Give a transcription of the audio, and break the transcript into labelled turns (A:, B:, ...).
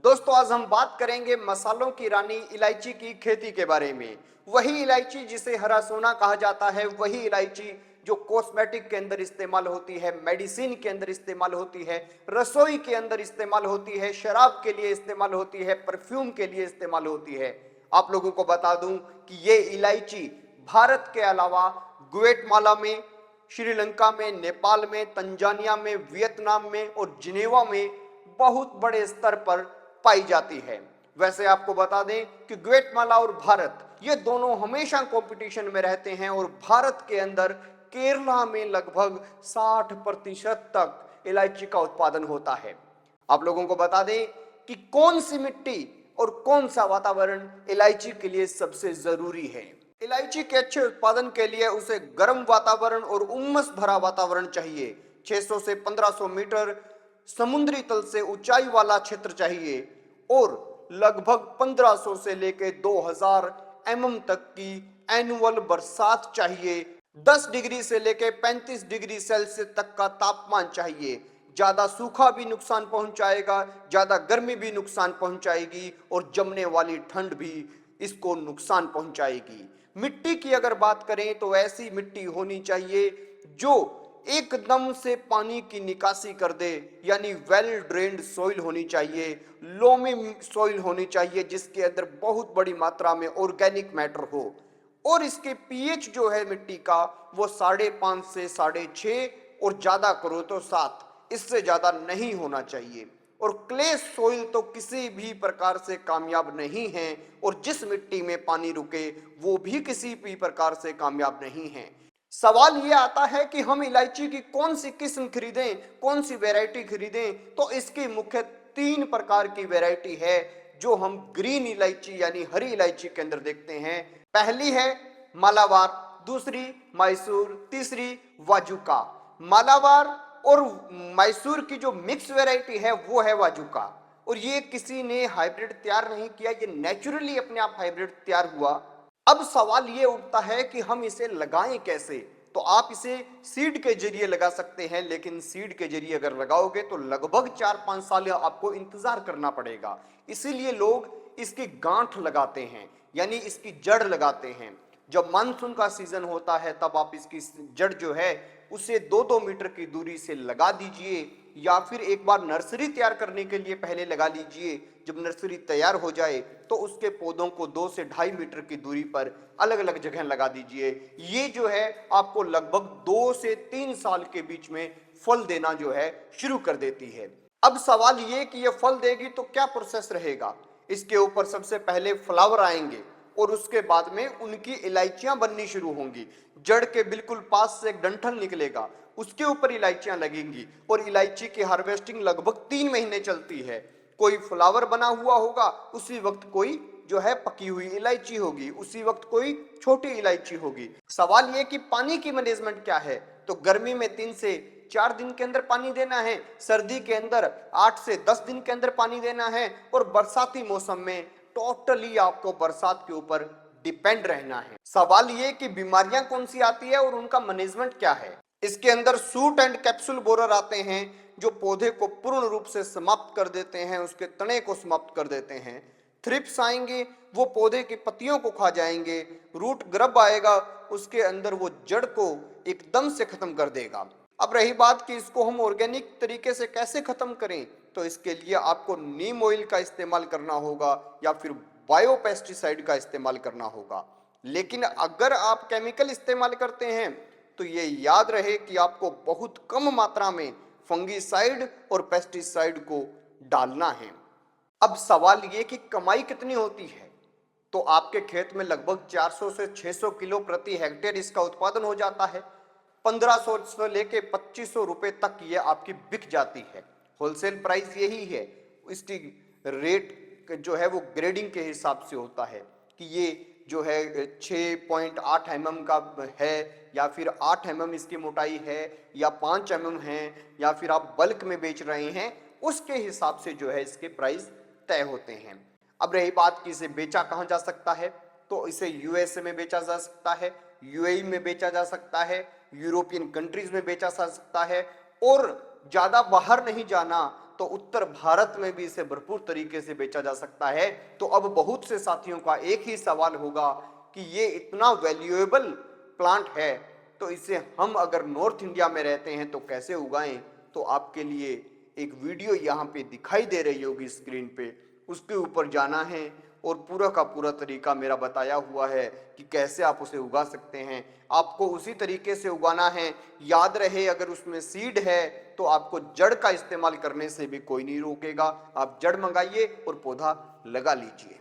A: दोस्तों आज हम बात करेंगे मसालों की रानी इलायची की खेती के बारे में। वही इलायची जिसे हरा सोना कहा जाता है, वही इलायची जो कॉस्मेटिक के अंदर इस्तेमाल होती है, मेडिसिन के अंदर इस्तेमाल होती है, रसोई के अंदर इस्तेमाल होती है, शराब के लिए इस्तेमाल होती है, परफ्यूम के लिए इस्तेमाल होती है। आप लोगों को बता दूं कि ये इलायची भारत के अलावा ग्वेटमाला में, श्रीलंका में, नेपाल में, तंजानिया में, वियतनाम में और जिनेवा में बहुत बड़े स्तर पर पाई जाती है। वैसे आपको बता दें कि ग्वेटमाला और भारत ये दोनों हमेशा कंपटीशन में रहते हैं और भारत के अंदर केरला में लगभग 60% तक इलायची का उत्पादन होता है। आप लोगों को बता दें कि कौन सी मिट्टी और कौन सा वातावरण इलायची के लिए सबसे जरूरी है। इलायची के अच्छे उत्पादन के लिए उसे गर्म वातावरण और उम्मस भरा वातावरण चाहिए। 600 से 1500 मीटर समुद्री तल से ऊंचाई वाला क्षेत्र चाहिए और लगभग 1500 से लेकर 2000 तक की एनुअल बरसात चाहिए। 10 डिग्री से लेकर 35 डिग्री सेल्सियस तक का तापमान चाहिए। ज्यादा सूखा भी नुकसान पहुंचाएगा, ज्यादा गर्मी भी नुकसान पहुंचाएगी और जमने वाली ठंड भी इसको नुकसान पहुंचाएगी। मिट्टी की अगर बात करें तो ऐसी मिट्टी होनी चाहिए जो एकदम से पानी की निकासी कर दे, यानी वेल ड्रेन्ड सॉइल होनी चाहिए, लोमी सॉइल होनी चाहिए जिसके अंदर बहुत बड़ी मात्रा में ऑर्गेनिक मैटर हो और इसके पीएच जो है मिट्टी का वो 5.5 से 6.5 और ज्यादा करो तो 7, इससे ज्यादा नहीं होना चाहिए। और क्ले सोइल तो किसी भी प्रकार से कामयाब नहीं है और जिस मिट्टी में पानी रुके वो भी किसी भी प्रकार से कामयाब नहीं है। सवाल ये आता है कि हम इलायची की कौन सी किस्म खरीदें, कौन सी वैरायटी खरीदें। तो इसकी मुख्य 3 प्रकार की वैरायटी है जो हम ग्रीन इलायची यानी हरी इलायची के अंदर देखते हैं। पहली है मालाबार, दूसरी मैसूर, तीसरी वाजुका। मालाबार और मैसूर की जो मिक्स वैरायटी है वो है वाजुका और ये किसी ने हाइब्रिड तैयार नहीं किया, ये नेचुरली अपने आप हाइब्रिड तैयार हुआ। अब सवाल ये उठता है कि हम इसे लगाएं कैसे। तो आप इसे सीड के जरिए लगा सकते हैं, लेकिन सीड के जरिए अगर लगाओगे तो लगभग 4-5 साल आपको इंतजार करना पड़ेगा। इसीलिए लोग इसकी गांठ लगाते हैं, यानी इसकी जड़ लगाते हैं। जब मानसून का सीजन होता है तब आप इसकी जड़ जो है उसे 2-2 मीटर की दूरी से लगा दीजिए या फिर एक बार नर्सरी तैयार करने के लिए पहले लगा लीजिए। जब नर्सरी तैयार हो जाए तो उसके पौधों को 2 से 2.5 मीटर की दूरी पर अलग अलग जगह लगा दीजिए। ये जो है आपको लगभग 2 से 3 साल के बीच में फल देना जो है शुरू कर देती है। अब सवाल ये कि ये फल देगी तो क्या प्रोसेस रहेगा। इसके ऊपर सबसे पहले फ्लावर आएंगे और उसके बाद में उनकी इलायचियां बननी शुरू होंगी। जड़ के बिल्कुल पास से एक डंठल निकलेगा, उसके ऊपर इलायचियां लगेंगी और इलायची की हार्वेस्टिंग लगभग 3 महीने चलती है। कोई फ्लावर बना हुआ होगा उसी वक्त कोई जो है पकी हुई इलायची होगी, उसी वक्त कोई छोटी इलायची होगी। सवाल ये कि पानी की मैनेजमेंट क्या है। तो गर्मी में 3 से 4 दिन के अंदर पानी देना है, सर्दी के अंदर 8 से 10 दिन के अंदर पानी देना है और बरसाती मौसम में टोटली आपको बरसात के ऊपर डिपेंड रहना है। सवाल ये कि बीमारियां कौन सी आती है और उनका मैनेजमेंट क्या है। इसके अंदर सूट एंड कैप्सूल बोरर आते हैं जो पौधे को पूर्ण रूप से समाप्त कर देते हैं, उसके तने को समाप्त कर देते हैं। थ्रिप्स आएंगे, वो पौधे की पत्तियों को खा जाएंगे। रूट ग्रब आएगा, उसके अंदर वो जड़ को एकदम से खत्म कर देगा। अब रही बात कि इसको हम ऑर्गेनिक तरीके से कैसे खत्म करें, तो इसके लिए आपको नीम ऑयल का इस्तेमाल करना होगा या फिर बायो पेस्टिसाइड का इस्तेमाल करना होगा। लेकिन अगर आप केमिकल इस्तेमाल करते हैं तो ये याद रहे कि आपको बहुत कम मात्रा में फंगीसाइड और पेस्टिसाइड को डालना है। अब सवाल ये कि कमाई कितनी होती है। तो आपके खेत में लगभग 400 से 600 किलो प्रति हेक्टेयर इसका उत्पादन हो जाता है। 1500 से लेके 2500 रुपए तक ये आपकी बिक जाती है। होलसेल प्राइस यही है। इसकी रेट जो है वो ग्रेडिंग के हिसाब से होता है कि ये जो है 6.8 mm का है या फिर 8 mm इसकी मोटाई है या 5 mm है या फिर आप बल्क में बेच रहे हैं, उसके हिसाब से जो है इसके प्राइस तय होते हैं। अब रही बात कि इसे बेचा कहाँ जा सकता है, तो इसे यूएसए में बेचा जा सकता है, यूएई में बेचा जा सकता है, यूरोपियन कंट्रीज में बेचा जा सकता है और ज्यादा बाहर नहीं जाना तो उत्तर भारत में भी इसे भरपूर तरीके से बेचा जा सकता है। तो अब बहुत से साथियों का एक ही सवाल होगा कि ये इतना वैल्यूएबल प्लांट है, तो इसे हम अगर नॉर्थ इंडिया में रहते हैं तो कैसे उगाएं। तो आपके लिए एक वीडियो यहाँ पे दिखाई दे रही होगी स्क्रीन पे, उसके ऊपर जाना है और पूरा का पूरा तरीका मेरा बताया हुआ है कि कैसे आप उसे उगा सकते हैं। आपको उसी तरीके से उगाना है। याद रहे, अगर उसमें सीड है तो आपको जड़ का इस्तेमाल करने से भी कोई नहीं रोकेगा। आप जड़ मंगाइए और पौधा लगा लीजिए।